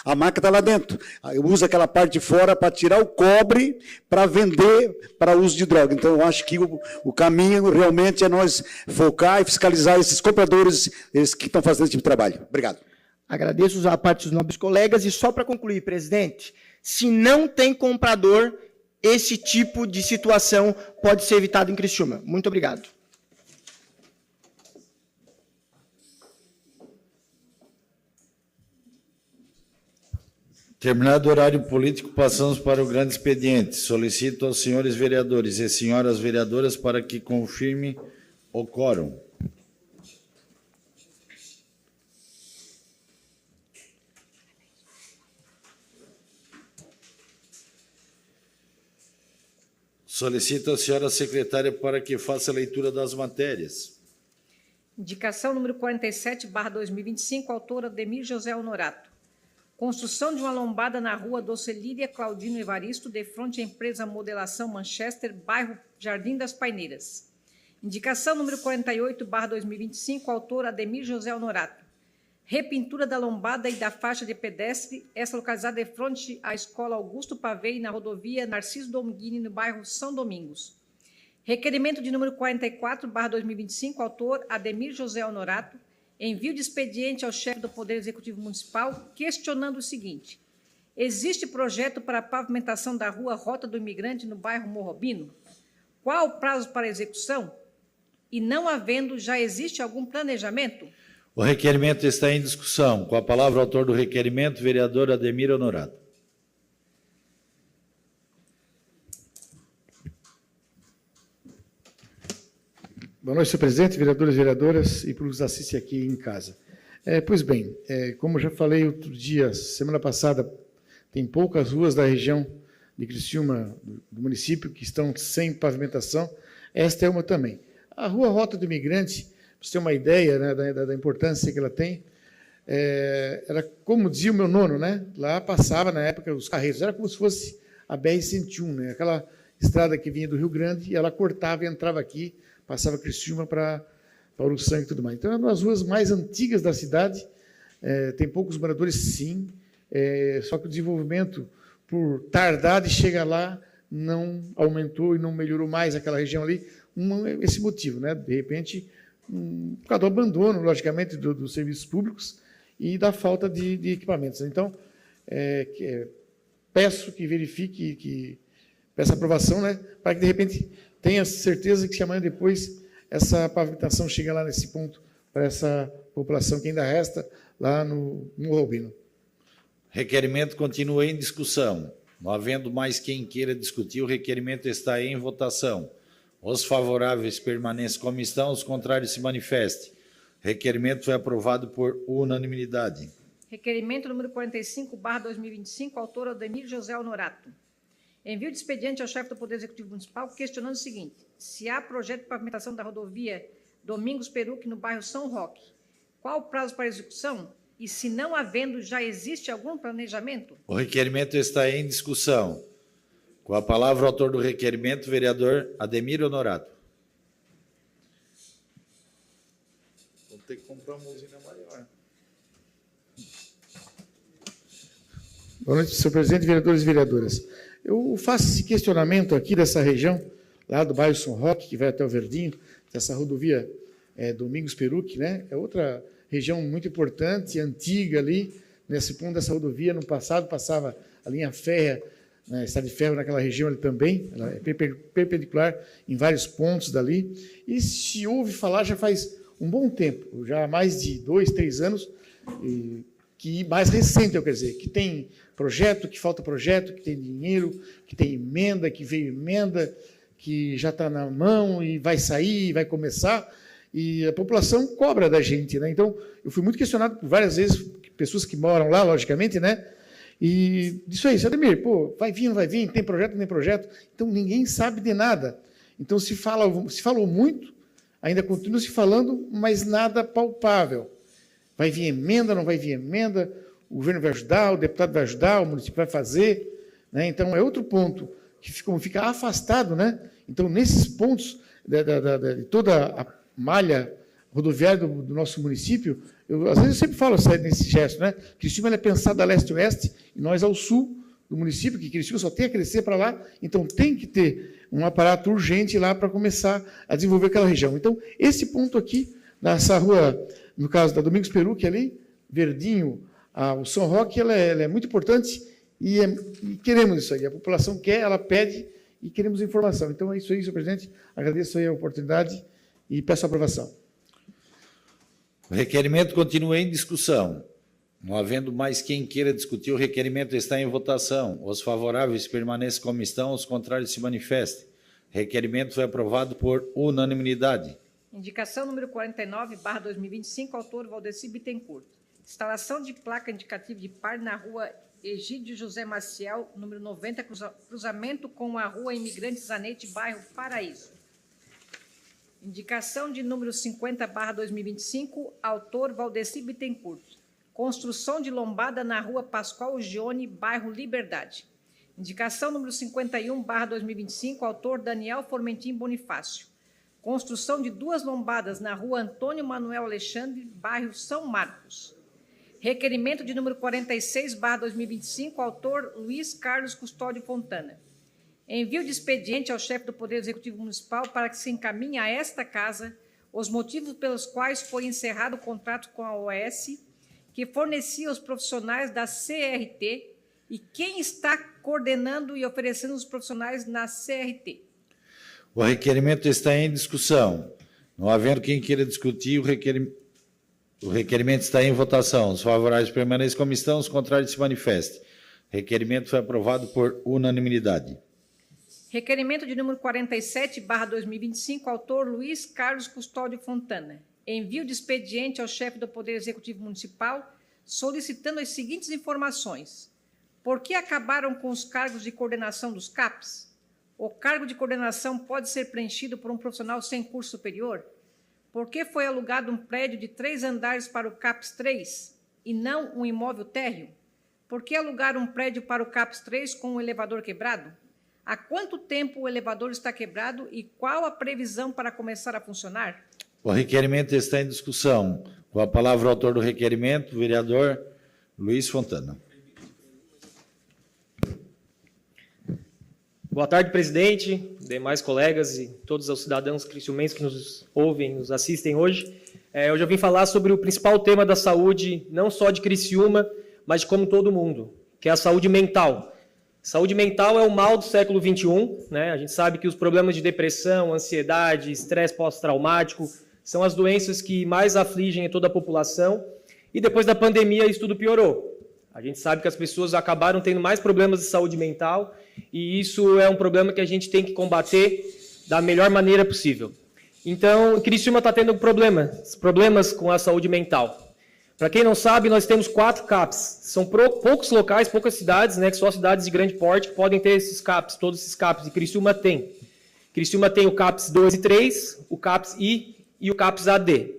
[SPEAKER 6] a máquina está lá dentro. Usa aquela parte de fora para tirar o cobre para vender para uso de droga. Então, eu acho que o caminho realmente é nós focar e fiscalizar esses compradores que estão fazendo esse tipo de trabalho. Obrigado.
[SPEAKER 9] Agradeço a parte dos nobres colegas. E só para concluir, presidente, se não tem comprador, esse tipo de situação pode ser evitado em Criciúma. Muito obrigado.
[SPEAKER 1] Terminado o horário político, passamos para o grande expediente. Solicito aos senhores vereadores e senhoras vereadoras para que confirme o quórum. Solicito à senhora secretária para que faça a leitura das matérias.
[SPEAKER 2] Indicação número 47/2025, autora Ademir José Honorato. Construção de uma lombada na rua Docelíria Claudino Evaristo, de frente à empresa Modelação Manchester, bairro Jardim das Paineiras. Indicação número 48/2025, autor Ademir José Honorato. Repintura da lombada e da faixa de pedestre, essa localizada de frente à Escola Augusto Pavei, na rodovia Narciso Dominguini, no bairro São Domingos. Requerimento de número 44/2025, autor Ademir José Honorato. Envio de expediente ao chefe do Poder Executivo Municipal, questionando o seguinte: existe projeto para a pavimentação da rua Rota do Imigrante no bairro Morrobino? Qual o prazo para execução? E não havendo, já existe algum planejamento?
[SPEAKER 1] O requerimento está em discussão. Com a palavra, o autor do requerimento, vereador Ademir Honorato.
[SPEAKER 5] Boa noite, senhor presidente, vereadores e vereadoras e públicos assistem aqui em casa. Pois bem, como eu já falei outro dia, semana passada, tem poucas ruas da região de Criciúma, do município, que estão sem pavimentação. Esta é uma também. A rua Rota do Imigrante, para você ter uma ideia, né, da importância que ela tem, era como dizia o meu nono, né? Lá passava, na época, os carreiros, era como se fosse a BR-101, né? Aquela estrada que vinha do Rio Grande, e ela cortava e entrava aqui, passava Criciúma para Uruçanga e tudo mais. Então, é uma das ruas mais antigas da cidade, tem poucos moradores, sim, só que o desenvolvimento, por tardar de chegar lá, não aumentou e não melhorou mais aquela região ali, esse motivo, né? De repente, por causa do abandono, logicamente, dos serviços públicos e da falta de equipamentos. Então, peço que verifique, que peça aprovação, né, para que, de repente, tenha certeza que amanhã depois essa pavimentação chega lá nesse ponto para essa população que ainda resta lá no Morro Albino.
[SPEAKER 1] Requerimento continua em discussão. Não havendo mais quem queira discutir, o requerimento está em votação. Os favoráveis permaneçam como estão, os contrários se manifestem. Requerimento foi aprovado por unanimidade.
[SPEAKER 2] Requerimento número 45/2025, autor Ademir José Honorato. Envio de expediente ao chefe do Poder Executivo Municipal questionando o seguinte: se há projeto de pavimentação da rodovia Domingos Peruque no bairro São Roque, qual o prazo para execução? E se não havendo, já existe algum planejamento?
[SPEAKER 1] O requerimento está em discussão. Com a palavra, o autor do requerimento, vereador Ademir Honorato. Vou ter que comprar uma usina maior.
[SPEAKER 5] Boa noite, senhor presidente, vereadores e vereadoras. Eu faço esse questionamento aqui dessa região, lá do bairro São Roque, que vai até o Verdinho, dessa rodovia Domingos Peruque, né? É outra região muito importante, antiga ali, nesse ponto dessa rodovia. No passado passava a linha férrea, né, estrada de ferro naquela região ali também, ela é perpendicular em vários pontos dali. E se ouve falar já faz um bom tempo, já há mais de 2, 3 anos, que mais recente, eu quero dizer, que tem projeto, que falta projeto, que tem dinheiro, que tem emenda, que veio emenda, que já está na mão e vai sair, vai começar, e a população cobra da gente, né? Então, eu fui muito questionado por várias vezes, pessoas que moram lá, logicamente, né? E disso aí, Ademir, pô, vai vir, não vai vir, tem projeto, não tem projeto, então ninguém sabe de nada. Então, se falou muito, ainda continua se falando, mas nada palpável. Vai vir emenda, não vai vir emenda, o governo vai ajudar, o deputado vai ajudar, o município vai fazer, né? Então, é outro ponto que fica afastado, né? Então, nesses pontos de toda a malha rodoviária do nosso município, às vezes eu sempre falo nesse gesto, né? Criciúma é pensada a leste-oeste e nós ao sul do município, que Criciúma só tem a crescer para lá, então tem que ter um aparato urgente lá para começar a desenvolver aquela região. Então, esse ponto aqui, nessa rua, no caso da Domingos Peruque ali, Verdinho, o São Roque, ela é muito importante e queremos isso aí. A população quer, ela pede e queremos informação. Então, é isso aí, senhor presidente. Agradeço aí a oportunidade e peço a aprovação.
[SPEAKER 1] O requerimento continua em discussão. Não havendo mais quem queira discutir, o requerimento está em votação. Os favoráveis permaneçam como estão, os contrários se manifestem. Requerimento foi aprovado por unanimidade.
[SPEAKER 2] Indicação número 49/2025, autor Valdeci Bittencourt. Instalação de placa indicativa de par na rua Egídio José Maciel, número 90, cruzamento com a rua Imigrante Zanetti, bairro Paraíso. Indicação de número 50/2025, autor Valdeci Bittencourt. Construção de lombada na rua Pascoal Gione, bairro Liberdade. Indicação número 51/2025, autor Daniel Formentim Bonifácio. Construção de 2 lombadas na rua Antônio Manuel Alexandre, bairro São Marcos. Requerimento de número 46/2025, autor Luiz Carlos Custódio Fontana. Envio de expediente ao chefe do Poder Executivo Municipal para que se encaminhe a esta casa os motivos pelos quais foi encerrado o contrato com a OS, que fornecia os profissionais da CRT, e quem está coordenando e oferecendo os profissionais na CRT.
[SPEAKER 1] O requerimento está em discussão. Não havendo quem queira discutir, o requerimento está em votação. Os favoráveis permaneçam como estão, os contrários se manifestem. Requerimento foi aprovado por unanimidade.
[SPEAKER 2] Requerimento de número 47/2025, autor Luiz Carlos Custódio Fontana. Envio de expediente ao chefe do Poder Executivo Municipal solicitando as seguintes informações. Por que acabaram com os cargos de coordenação dos CAPs? O cargo de coordenação pode ser preenchido por um profissional sem curso superior? Por que foi alugado um prédio de 3 andares para o CAPS 3 e não um imóvel térreo? Por que alugar um prédio para o CAPS 3 com um elevador quebrado? Há quanto tempo o elevador está quebrado e qual a previsão para começar a funcionar?
[SPEAKER 1] O requerimento está em discussão. Com a palavra o autor do requerimento, vereador Luiz Fontana.
[SPEAKER 3] Boa tarde, presidente, demais colegas e todos os cidadãos criciumenses que nos ouvem, nos assistem hoje. Eu já vim falar sobre o principal tema da saúde, não só de Criciúma, mas de como todo mundo, que é a saúde mental. Saúde mental é o mal do século XXI, né? A gente sabe que os problemas de depressão, ansiedade, estresse pós-traumático são as doenças que mais afligem toda a população. E depois da pandemia, isso tudo piorou. A gente sabe que as pessoas acabaram tendo mais problemas de saúde mental e isso é um problema que a gente tem que combater da melhor maneira possível. Então, Criciúma está tendo problemas com a saúde mental. Para quem não sabe, nós temos 4 CAPs. São poucos locais, poucas cidades, né, que só cidades de grande porte que podem ter esses CAPs, todos esses CAPs, e Criciúma tem. Criciúma tem o CAPs 2 e 3, o CAPs I e o CAPs AD.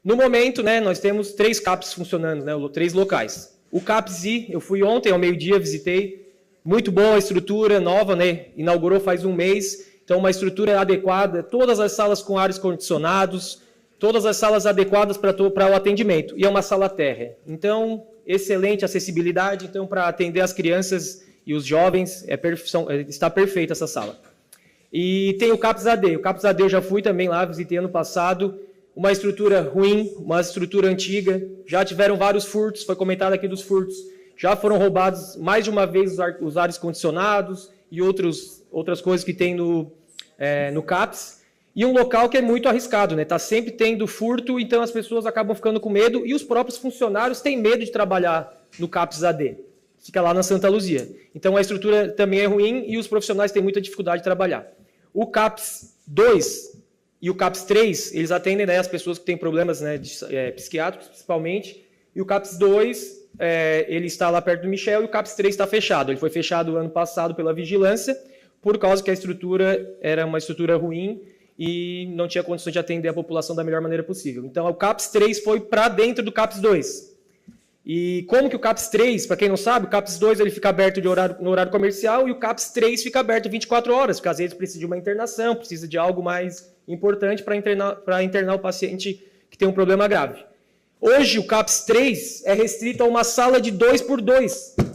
[SPEAKER 3] No momento, né, nós temos 3 CAPs funcionando, né, 3 locais. O CAPs I, eu fui ontem ao meio-dia, visitei, muito boa a estrutura, nova, né, inaugurou faz um mês, então uma estrutura adequada, todas as salas com ares condicionados, todas as salas adequadas para o atendimento, e é uma sala térrea. Então, excelente acessibilidade, então para atender as crianças e os jovens, está perfeita essa sala. E tem o CAPs AD, eu já fui também lá, visitei ano passado, uma estrutura ruim, uma estrutura antiga, já tiveram vários furtos, foi comentado aqui dos furtos, já foram roubados mais de uma vez os ares condicionados e outras coisas que tem no CAPs, e um local que é muito arriscado, né? Está sempre tendo furto, então as pessoas acabam ficando com medo e os próprios funcionários têm medo de trabalhar no CAPs AD. Fica lá na Santa Luzia. Então a estrutura também é ruim e os profissionais têm muita dificuldade de trabalhar. O CAPs 2 e o CAPs 3, eles atendem, né, as pessoas que têm problemas, né, psiquiátricos, principalmente. E o CAPs 2, ele está lá perto do Michel, e o CAPs 3 está fechado. Ele foi fechado ano passado pela vigilância, por causa que a estrutura era uma estrutura ruim e não tinha condições de atender a população da melhor maneira possível. Então, o CAPs 3 foi para dentro do CAPs 2. E como que o CAPs 3, para quem não sabe, o CAPs 2 ele fica aberto no horário comercial e o CAPs 3 fica aberto 24 horas, porque às vezes precisa de uma internação, precisa de algo mais importante para internar o paciente que tem um problema grave. Hoje, o CAPs 3 é restrito a uma sala de 2x2.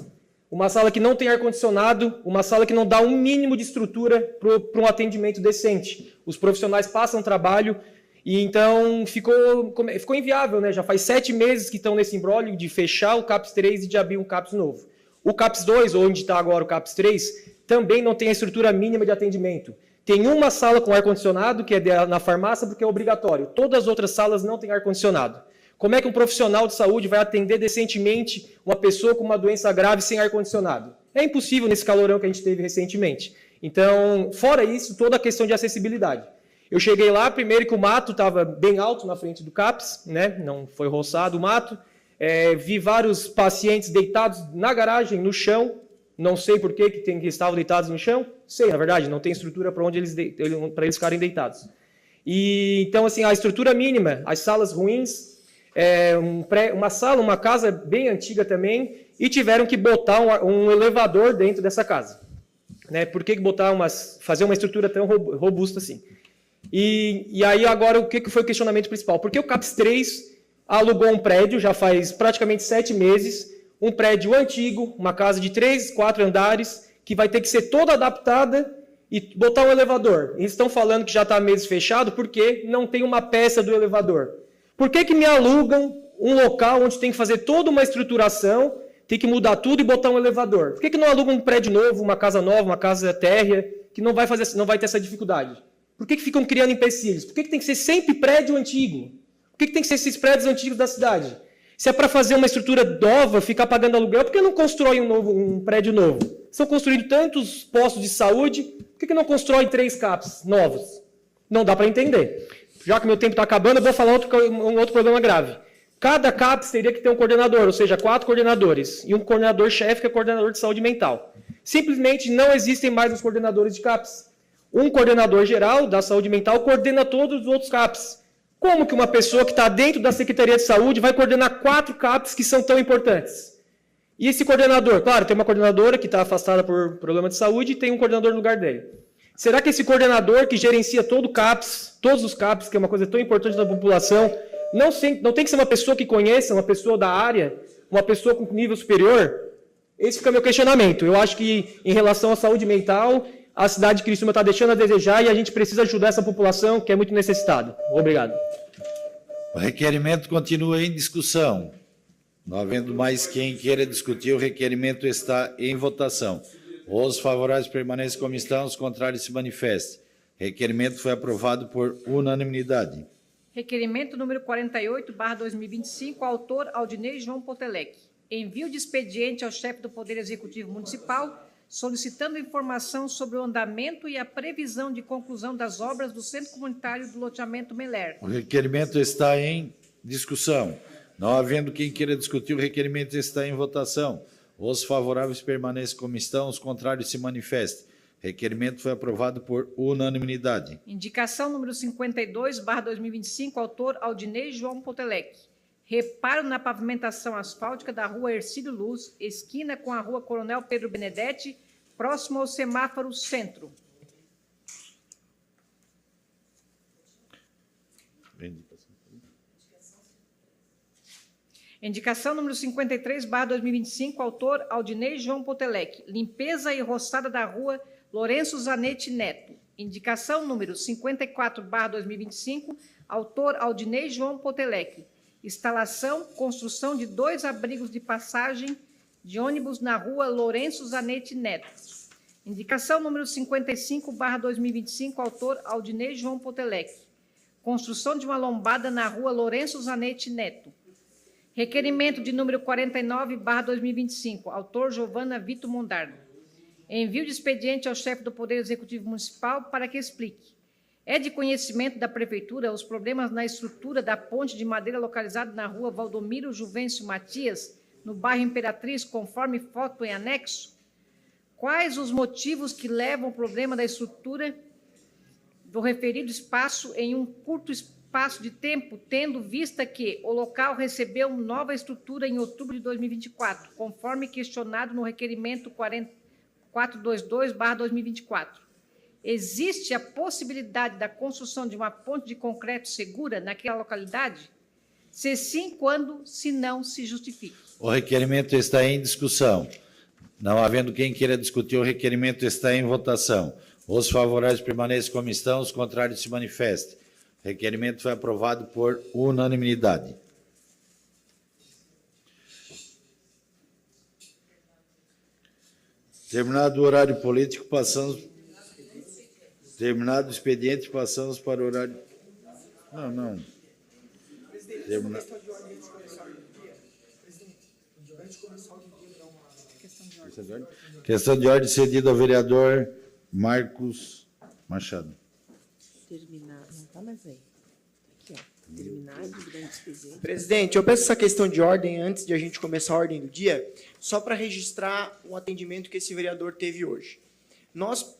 [SPEAKER 3] Uma sala que não tem ar-condicionado, uma sala que não dá um mínimo de estrutura para um atendimento decente. Os profissionais passam trabalho e então ficou inviável, né? Já faz 7 meses que estão nesse imbróglio de fechar o CAPs 3 e de abrir um CAPs novo. O CAPs 2, onde está agora o CAPs 3, também não tem a estrutura mínima de atendimento. Tem uma sala com ar-condicionado, que é na farmácia, porque é obrigatório. Todas as outras salas não têm ar-condicionado. Como é que um profissional de saúde vai atender decentemente uma pessoa com uma doença grave sem ar-condicionado? É impossível nesse calorão que a gente teve recentemente. Então, fora isso, toda a questão de acessibilidade. Eu cheguei lá, primeiro que o mato estava bem alto na frente do CAPs, né? Não foi roçado o mato. Vi vários pacientes deitados na garagem, no chão. Não sei por que estavam deitados no chão. Sei, na verdade, não tem estrutura para eles ficarem deitados. E, então, assim, a estrutura mínima, as salas ruins, uma casa bem antiga também, e tiveram que botar um elevador dentro dessa casa. Né? Por que fazer uma estrutura tão robusta assim? E aí agora o que foi o questionamento principal? Porque o CAPs 3 alugou um prédio, já faz praticamente 7 meses, um prédio antigo, uma casa de 3, 4 andares, que vai ter que ser toda adaptada e botar um elevador. Eles estão falando que já está meses fechado porque não tem uma peça do elevador. Por que me alugam um local onde tem que fazer toda uma estruturação, tem que mudar tudo e botar um elevador? Por que não alugam um prédio novo, uma casa nova, uma casa térrea, que não vai ter essa dificuldade? Por que ficam criando empecilhos? Por que tem que ser sempre prédio antigo? Por que tem que ser esses prédios antigos da cidade? Se é para fazer uma estrutura nova, ficar pagando aluguel, por que não constrói um prédio novo? Estão construindo tantos postos de saúde, por que não constrói 3 CAPs novos? Não dá para entender. Já que meu tempo está acabando, eu vou falar um outro problema grave. Cada CAPs teria que ter um coordenador, ou seja, 4 coordenadores, e um coordenador-chefe que é coordenador de saúde mental. Simplesmente não existem mais os coordenadores de CAPs. Um coordenador geral da saúde mental coordena todos os outros CAPs. Como que uma pessoa que está dentro da Secretaria de Saúde vai coordenar 4 CAPs que são tão importantes? E esse coordenador, claro, tem uma coordenadora que está afastada por problema de saúde e tem um coordenador no lugar dele. Será que esse coordenador que gerencia todo o CAPs, todos os CAPs, que é uma coisa tão importante da população, não tem que ser uma pessoa que conheça, uma pessoa da área, uma pessoa com nível superior? Esse fica meu questionamento. Eu acho que, em relação à saúde mental, a cidade de Criciúma está deixando a desejar e a gente precisa ajudar essa população que é muito necessitada. Obrigado.
[SPEAKER 1] O requerimento continua em discussão. Não havendo mais quem queira discutir, o requerimento está em votação. Os favoráveis permaneçam como estão, os contrários se manifestem. Requerimento foi aprovado por unanimidade.
[SPEAKER 2] Requerimento número 48/2025, autor Aldinei João Potelec. Envio de expediente ao chefe do Poder Executivo Municipal, solicitando informação sobre o andamento e a previsão de conclusão das obras do Centro Comunitário do Loteamento Meler.
[SPEAKER 1] O requerimento está em discussão. Não havendo quem queira discutir, o requerimento está em votação. Os favoráveis permaneçam como estão, os contrários se manifestem. Requerimento foi aprovado por unanimidade.
[SPEAKER 2] Indicação número 52/2025, autor Aldinei João Potelec. Reparo na pavimentação asfáltica da rua Ercílio Luz, esquina com a rua Coronel Pedro Benedetti, próximo ao semáforo Centro. Indicação número 53/2025, autor Aldinei João Potelec. Limpeza e roçada da rua Lourenço Zanetti Neto. Indicação número 54/2025, autor Aldinei João Potelec. Instalação, construção de 2 abrigos de passagem de ônibus na rua Lourenço Zanetti Neto. Indicação número 55/2025, autor Aldinei João Potelec. Construção de uma lombada na rua Lourenço Zanetti Neto. Requerimento de número 49/2025, autor Giovana Vito Mondardo. Envio de expediente ao chefe do Poder Executivo Municipal para que explique. É de conhecimento da Prefeitura os problemas na estrutura da ponte de madeira localizada na rua Valdomiro Juvencio Matias, no bairro Imperatriz, conforme foto em anexo? Quais os motivos que levam ao problema da estrutura do referido espaço em um curto espaço de tempo, tendo vista que o local recebeu nova estrutura em outubro de 2024, conforme questionado no requerimento 422/2024. Existe a possibilidade da construção de uma ponte de concreto segura naquela localidade? Se sim, quando? Se não, se justifique.
[SPEAKER 1] O requerimento está em discussão. Não havendo quem queira discutir, o requerimento está em votação. Os favoráveis permaneçam como estão, os contrários se manifestem. O requerimento foi aprovado por unanimidade. Terminado o horário político, passamos... Terminado o expediente, passamos para o horário... Não. Terminado. Questão de ordem cedida ao vereador Marcos Machado.
[SPEAKER 11] Terminar, não está mais aí. Aqui, ó. Terminado o grande expediente.
[SPEAKER 9] Presidente, eu peço essa questão de ordem antes de a gente começar a ordem do dia, só para registrar um atendimento que esse vereador teve hoje. Nós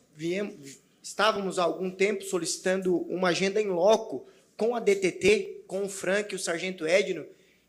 [SPEAKER 9] estávamos há algum tempo solicitando uma agenda em loco com a DTT, com o Frank e o Sargento Edno,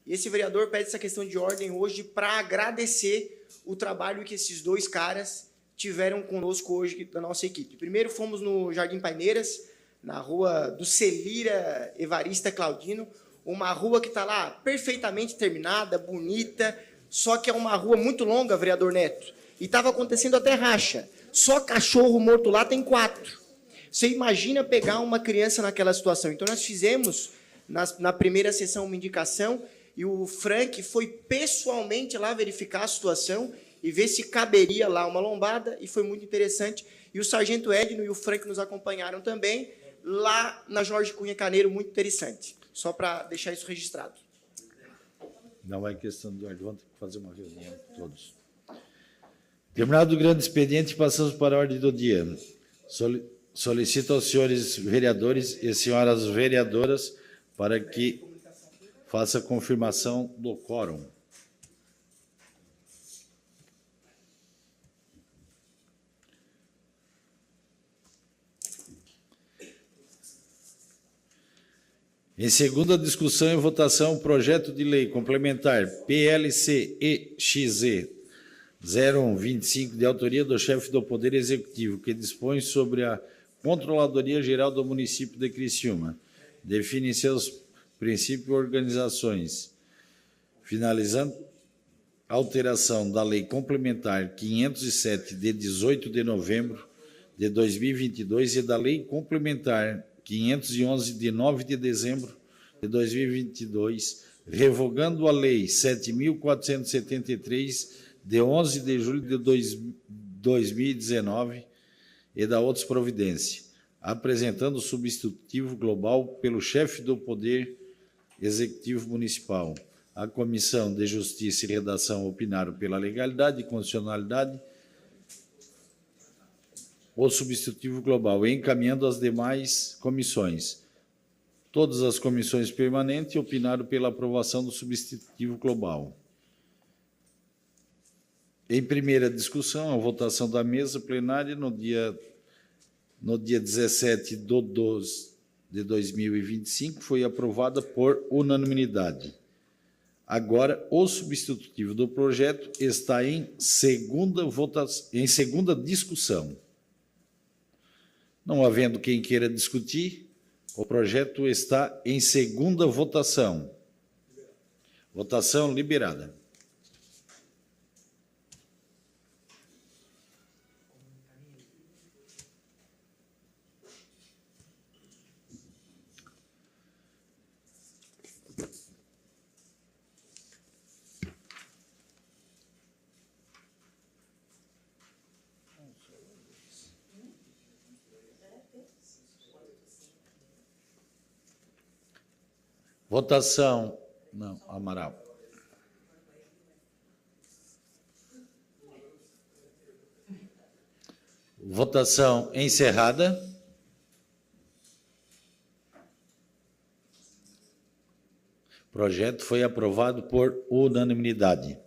[SPEAKER 9] e esse vereador pede essa questão de ordem hoje para agradecer o trabalho que esses dois caras tiveram conosco hoje da nossa equipe. Primeiro fomos no Jardim Paineiras, na rua do Celira Evarista Claudino, uma rua que está lá perfeitamente terminada, bonita, só que é uma rua muito longa, vereador Neto, e estava acontecendo até racha. Só cachorro morto lá tem 4. Você imagina pegar uma criança naquela situação. Então, nós fizemos, na primeira sessão, uma indicação, e o Frank foi pessoalmente lá verificar a situação e ver se caberia lá uma lombada, e foi muito interessante. E o Sargento Edno e o Frank nos acompanharam também, lá na Jorge Cunha Caneiro, muito interessante. Só para deixar isso registrado.
[SPEAKER 1] Não é questão de ordem, vamos ter que fazer uma reunião todos. Terminado o grande expediente, passamos para a ordem do dia. Solicito aos senhores vereadores e senhoras vereadoras para que faça a confirmação do quórum. Em segunda discussão e votação, o projeto de lei complementar PLC-EXE 0125, de autoria do chefe do Poder Executivo, que dispõe sobre a Controladoria Geral do Município de Criciúma, define seus princípios e organizações, finalizando a alteração da Lei Complementar 507, de 18 de novembro de 2022, e da Lei Complementar 511, de 9 de dezembro de 2022, revogando a Lei 7.473, de 11 de julho de 2019 e da outras providências, apresentando o substitutivo global pelo chefe do Poder Executivo Municipal. A Comissão de Justiça e Redação opinaram pela legalidade e constitucionalidade o substitutivo global, encaminhando as demais comissões. Todas as comissões permanentes opinaram pela aprovação do substitutivo global. Em primeira discussão, a votação da mesa plenária no dia 17/12/2025 foi aprovada por unanimidade. Agora, o substitutivo do projeto está em segunda discussão. Não havendo quem queira discutir, o projeto está em segunda votação. Votação liberada. Votação. Não, Amaral. Votação encerrada. O projeto foi aprovado por unanimidade.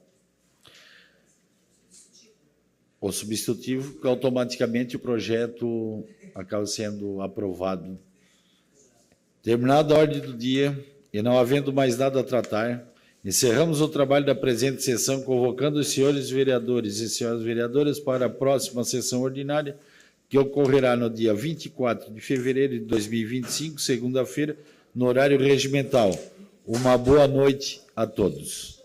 [SPEAKER 1] O substitutivo, automaticamente o projeto acaba sendo aprovado. Terminada a ordem do dia, e não havendo mais nada a tratar, encerramos o trabalho da presente sessão, convocando os senhores vereadores e senhoras vereadoras para a próxima sessão ordinária, que ocorrerá no dia 24 de fevereiro de 2025, segunda-feira, no horário regimental. Uma boa noite a todos.